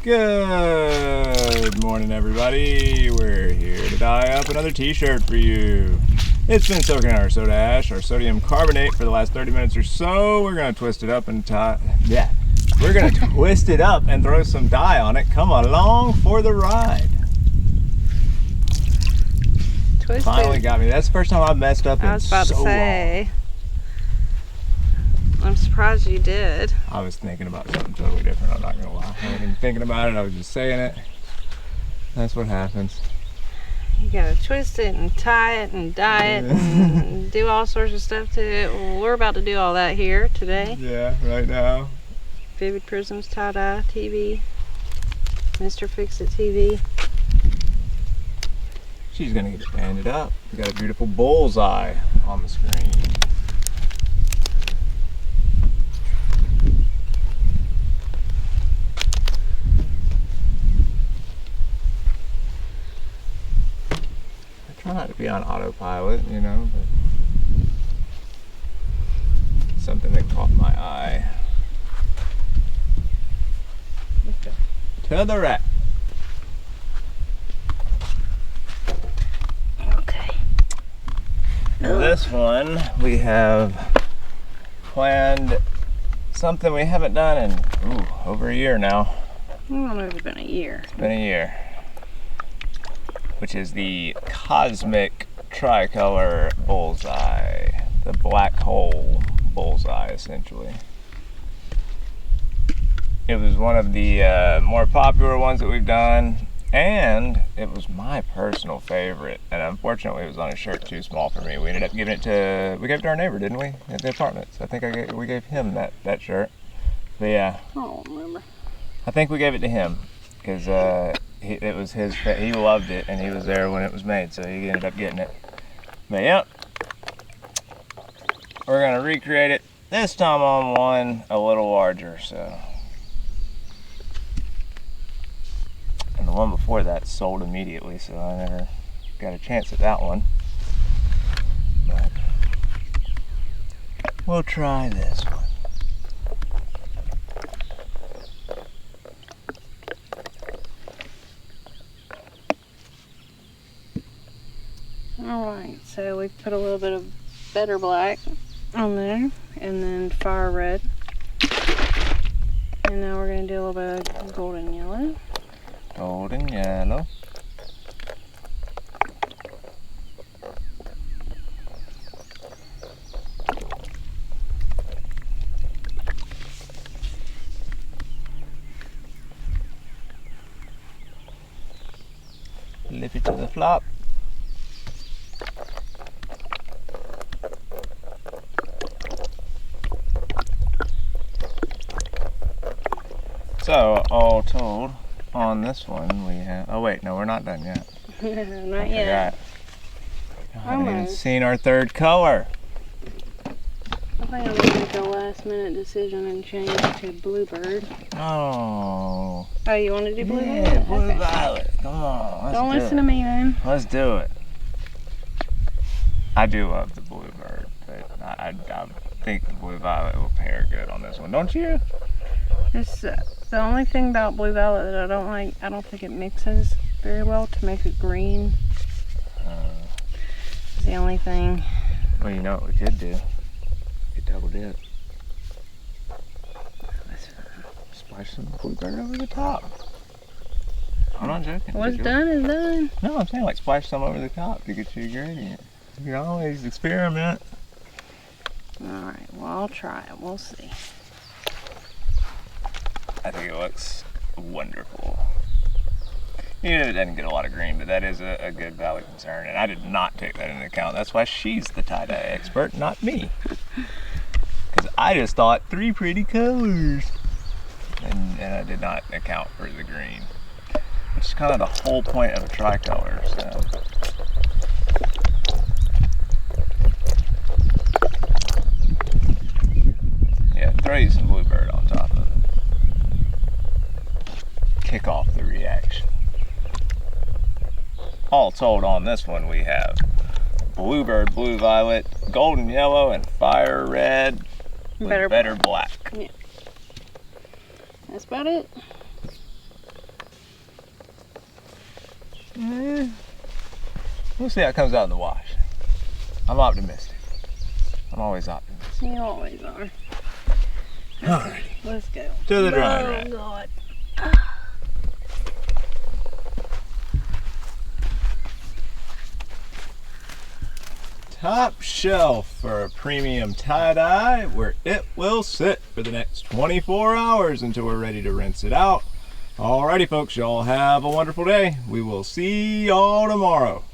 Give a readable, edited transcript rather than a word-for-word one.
Good morning, everybody. We're here to dye up another t-shirt for you. It's been soaking in our soda ash, our sodium carbonate, for the last 30 minutes or so. We're gonna twist it up and we're gonna twist it up and throw some dye on it. Come along for the ride. Twisted. Finally got me. That's the first time I've messed up in so long. I was about to say. I'm surprised you did. I was thinking about something totally different, I'm not gonna lie. I wasn't even thinking about it, I was just saying it. That's what happens. You gotta twist it and tie it and dye it and do all sorts of stuff to it. Well, we're about to do all that here today. Yeah, right now. Vivid Prisms Tie-Dye TV. Mr. Fix-It TV. She's gonna get banded up. We got a beautiful bullseye on the screen. Try not to be on autopilot, you know, but something that caught my eye. Okay. To the right. Okay. This one we have planned something we haven't done in over a year now. I don't know if it's been a year. It's been a year. Which is the Cosmic Tricolor Bullseye. The black hole bullseye, essentially. It was one of the more popular ones that we've done, and it was my personal favorite. And unfortunately, it was on a shirt too small for me. We ended up giving it to, we gave it to our neighbor, didn't we? At the apartments. I think we gave him that shirt. But yeah. I don't remember. I think we gave it to him, because it was his, he loved it, and he was there when it was made, so he ended up getting it. But yep, we're gonna recreate it this time on one a little larger. So, and the one before that sold immediately, so I never got a chance at that one. But we'll try this one. Alright, so we put a little bit of better black on there, and then fire red. And now we're going to do a little bit of golden yellow. Golden yellow. Lift it to the flop. So, all told, on this one we have, oh wait, no, we're not done yet. Not yet. I haven't even seen our third color. I think I'm going to make a last minute decision and change to Bluebird. Oh. Oh, you want to do Blue Violet? Yeah, Blue Okay. Violet. Come on, let's Don't do listen it. to me then. Let's do it. I do love the Bluebird, but I think the Blue Violet will pair good on this one, don't you? Just, the only thing about Blue Violet that I don't like, I don't think it mixes very well to make it green. It's the only thing. Well, you know what we could do? We could double dip. That's fine. Splash some Bluebird over the top. I'm not joking. What's done is done. No, I'm saying like splash some over the top to get you a gradient. You can always experiment. Alright, well I'll try it. We'll see. I think it looks wonderful. Even if it doesn't get a lot of green, but that is a good valid concern, and I did not take that into account. That's why she's the tie-dye expert, not me. Because I just thought 3 pretty colors. And I did not account for the green. Which is kind of the whole point of a tricolor, so. Yeah, throw you some Bluebird on top of it. Kick off the reaction. All told, on this one we have Bluebird, Blue Violet, Golden Yellow, and Fire Red with better black. Yeah. That's about it. We'll see how it comes out in the wash. I'm optimistic. I'm always optimistic. You always are. Alrighty. Let's go. To the drying rack. Oh, God. Top shelf for a premium tie-dye where it will sit for the next 24 hours until we're ready to rinse it out. Alrighty folks, y'all have a wonderful day. We will see y'all tomorrow.